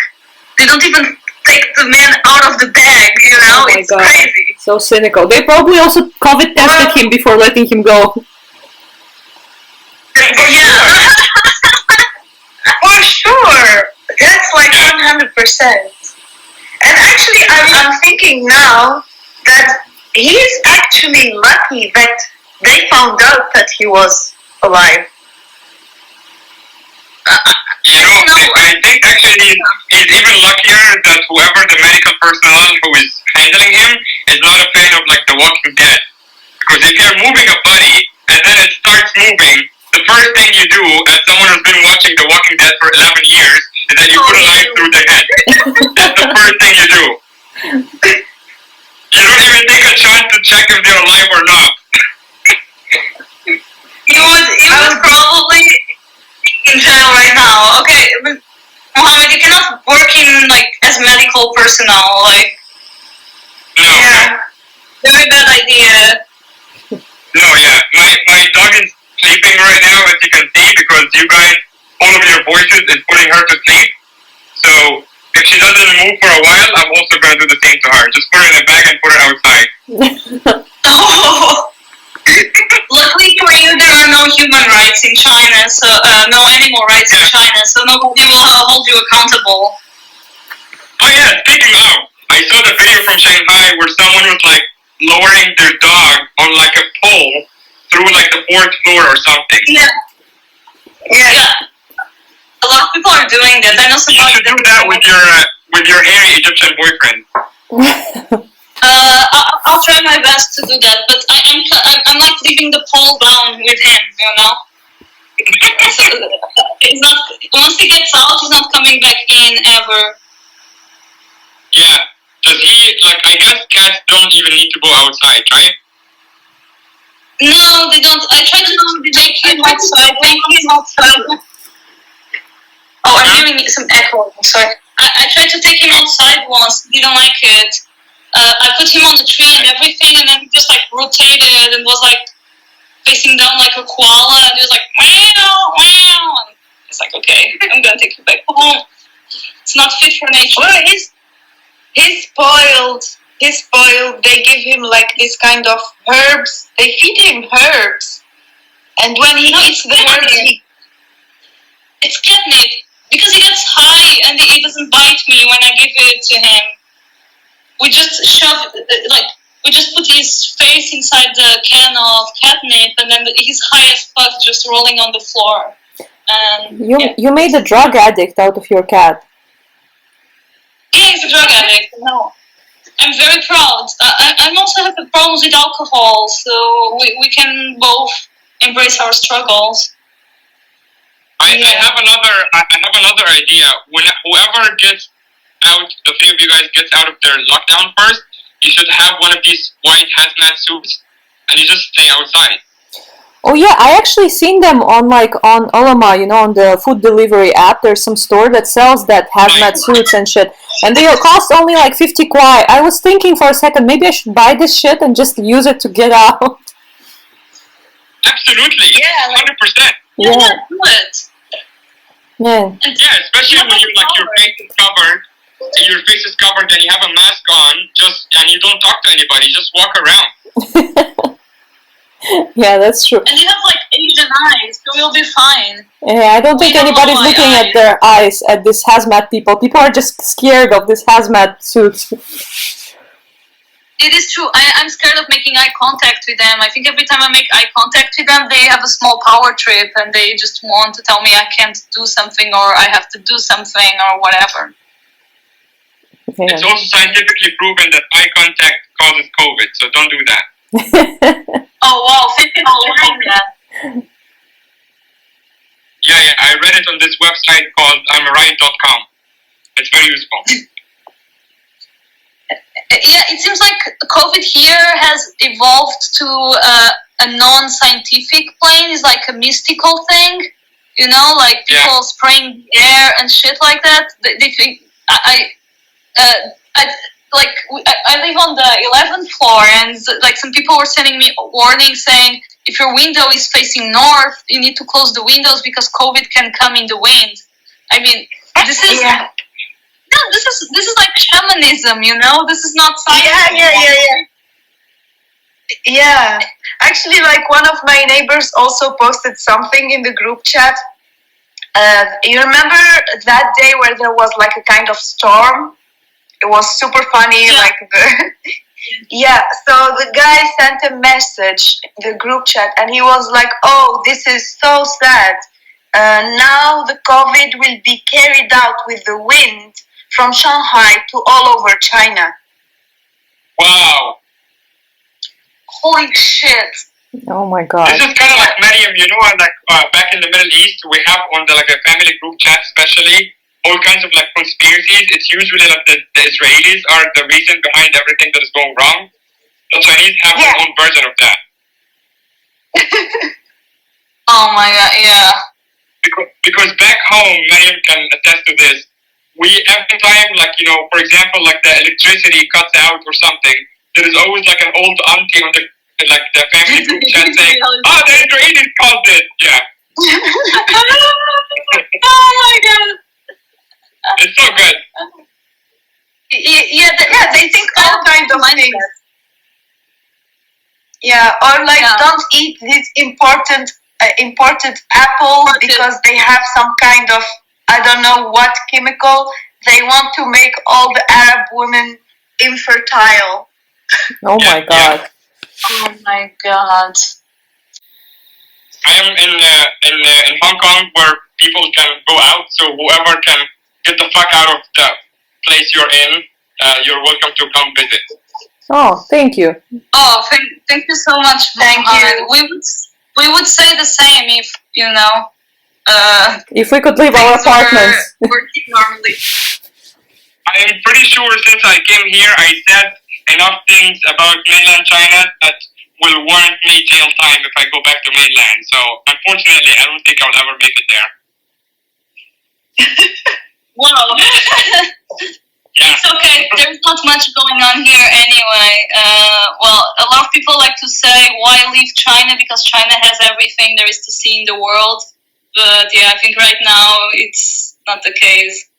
[SPEAKER 1] They don't even take the man out of the bag, you know? It's crazy.
[SPEAKER 3] So cynical. They probably also COVID tested him before letting him go.
[SPEAKER 1] Yeah.
[SPEAKER 4] For sure. That's like 100%. And actually, I'm thinking now that he's actually lucky that they found out that he was alive.
[SPEAKER 2] I think actually he's even luckier that whoever the medical personnel who is handling him is not a fan of like The Walking Dead. Because if you're moving a body and then it starts moving, the first thing you do as someone who's been watching The Walking Dead for 11 years is that you put a knife through the head. That's the first thing you do. You don't even take a chance to check if they're alive or not.
[SPEAKER 1] would probably be in jail right now. Okay, but Mohammed, you cannot work in like as medical personnel. Like,
[SPEAKER 2] No.
[SPEAKER 1] yeah, very bad idea.
[SPEAKER 2] No, yeah. My dog is sleeping right now, as you can see, because you guys, all of your voices is putting her to sleep. So if she doesn't move for a while, I'm also going to do the same to her. Just put her in a bag and put her outside.
[SPEAKER 1] Oh. Luckily for you, there are no human rights in China, so no animal rights in China, so nobody will hold you accountable.
[SPEAKER 2] Oh yeah, speaking of, I saw the video from Shanghai where someone was like lowering their dog on like a pole through like the 4th floor or something.
[SPEAKER 1] Yeah. A lot of people are doing that. I know
[SPEAKER 2] You should do that with your hairy Egyptian boyfriend.
[SPEAKER 1] I'll try my best to do that, but I'm like leaving the pole down with him, you know? It's not, once he gets out, he's not coming back in ever.
[SPEAKER 2] Yeah. Does he, like, I guess cats don't even need to go outside, right?
[SPEAKER 1] No, they don't. I tried to take him outside. Oh, I'm hearing some echo. I'm sorry. I tried to take him outside once. He didn't like it. I put him on the tree and everything, and then he just like rotated and was like facing down like a koala, and he was like meow, meow. And it's like, okay, I'm gonna take you back home. It's not fit for nature.
[SPEAKER 4] Well, he's spoiled. He's spoiled. They give him like this kind of herbs. They feed him herbs, and when he eats the herbs,
[SPEAKER 1] it's catnip because he gets high and he doesn't bite me when I give it to him. We just we just put his face inside the can of catnip, and then he's high as fuck, just rolling on the floor. And
[SPEAKER 3] you made a drug addict out of your cat.
[SPEAKER 1] Yeah, he's a drug addict. No, I'm very proud. I also have problems with alcohol, so we can both embrace our struggles.
[SPEAKER 2] I have another idea. When whoever gets out, the three of you guys gets out of their lockdown first, you should have one of these white hazmat suits, and you just stay outside.
[SPEAKER 3] Oh yeah, I actually seen them on Olama, on the food delivery app. There's some store that sells that hazmat suits and shit, and they cost only like 50 kwai. I was thinking for a second, maybe I should buy this shit and just use it to get out.
[SPEAKER 2] Absolutely, yeah, 100%.
[SPEAKER 1] Yeah, do it.
[SPEAKER 3] Yeah.
[SPEAKER 2] Yeah, especially when your face is covered. Your face is covered and you have a mask on, and you don't talk to anybody, just walk around.
[SPEAKER 3] Yeah, that's true.
[SPEAKER 1] And you have like Asian eyes, so you'll be fine.
[SPEAKER 3] Yeah, I don't think anybody's looking at their eyes at this hazmat people. People are just scared of this hazmat suits.
[SPEAKER 1] It is true. I'm scared of making eye contact with them. I think every time I make eye contact with them, they have a small power trip and they just want to tell me I can't do something or I have to do something or whatever.
[SPEAKER 3] Yeah.
[SPEAKER 2] It's also scientifically proven that eye contact causes COVID, so don't do that.
[SPEAKER 1] Oh wow, thank you for learning that.
[SPEAKER 2] Yeah, I read it on this website called I'mRight.com. It's very useful.
[SPEAKER 1] Yeah, it seems like COVID here has evolved to a non-scientific plane. It's like a mystical thing, like people spraying air and shit like that. They think I live on the 11th floor, and like some people were sending me warnings saying if your window is facing north, you need to close the windows because COVID can come in the wind. I mean, this is.
[SPEAKER 4] Yeah.
[SPEAKER 1] No, this is like shamanism, This is not science.
[SPEAKER 4] Yeah. Actually, like one of my neighbors also posted something in the group chat. You remember that day where there was like a kind of storm? It was super funny, Yeah, so the guy sent a message in the group chat and he was like, oh, this is so sad. Now the COVID will be carried out with the wind from Shanghai to all over China.
[SPEAKER 2] Wow.
[SPEAKER 1] Holy shit.
[SPEAKER 3] Oh my god.
[SPEAKER 2] This is kind of like Mariam, back in the Middle East, we have on a family group chat especially, all kinds of conspiracies. It's usually the Israelis are the reason behind everything that is going wrong. The Chinese have their own version of that.
[SPEAKER 1] Oh my god, yeah.
[SPEAKER 2] Because back home, Mariam can attest to this. We every time, like for example, like the electricity cuts out or something, there is always like an old auntie on the family group chat saying, "Oh, the Israelis caused it." Yeah.
[SPEAKER 1] Oh my god.
[SPEAKER 2] It's so good.
[SPEAKER 4] Yeah, they think all kinds of things. Yeah, or like don't eat this imported apple because they have some kind of, I don't know what chemical. They want to make all the Arab women infertile.
[SPEAKER 3] Oh my god.
[SPEAKER 1] Oh my god.
[SPEAKER 2] I am in Hong Kong where people can go out, so whoever can get the fuck out of the place you're in, you're welcome to come visit.
[SPEAKER 3] Oh, thank you.
[SPEAKER 1] Oh, thank you so much.
[SPEAKER 4] Thank you.
[SPEAKER 1] We would say the same if
[SPEAKER 3] if we could leave our apartments.
[SPEAKER 1] Working normally.
[SPEAKER 2] I am pretty sure since I came here, I said enough things about mainland China that will warrant me jail time if I go back to mainland. So unfortunately, I don't think I'll ever make it there.
[SPEAKER 1] Wow.
[SPEAKER 2] Yeah.
[SPEAKER 1] It's okay. There's not much going on here anyway. Well, a lot of people like to say, why leave China? Because China has everything there is to see in the world. But yeah, I think right now it's not the case.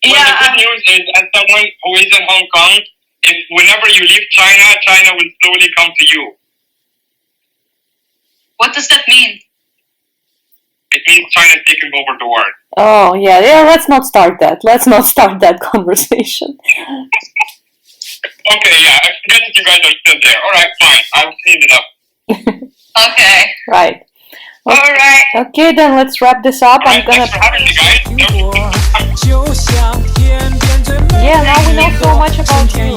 [SPEAKER 2] Well, the good news is, as someone who is in Hong Kong, if whenever you leave China, China will slowly come to you.
[SPEAKER 1] What does that mean?
[SPEAKER 2] It means China is taking over the world.
[SPEAKER 3] Oh, yeah, let's not start that. Let's not start that conversation.
[SPEAKER 2] Okay, yeah, I forget that you guys are still there. Alright, fine. I've cleaned it up.
[SPEAKER 1] Okay.
[SPEAKER 3] Right. Okay.
[SPEAKER 4] Alright.
[SPEAKER 3] Okay, then let's wrap this up. I'm gonna...
[SPEAKER 2] Thanks for having me, guys.
[SPEAKER 3] Yeah, now we know so much about you.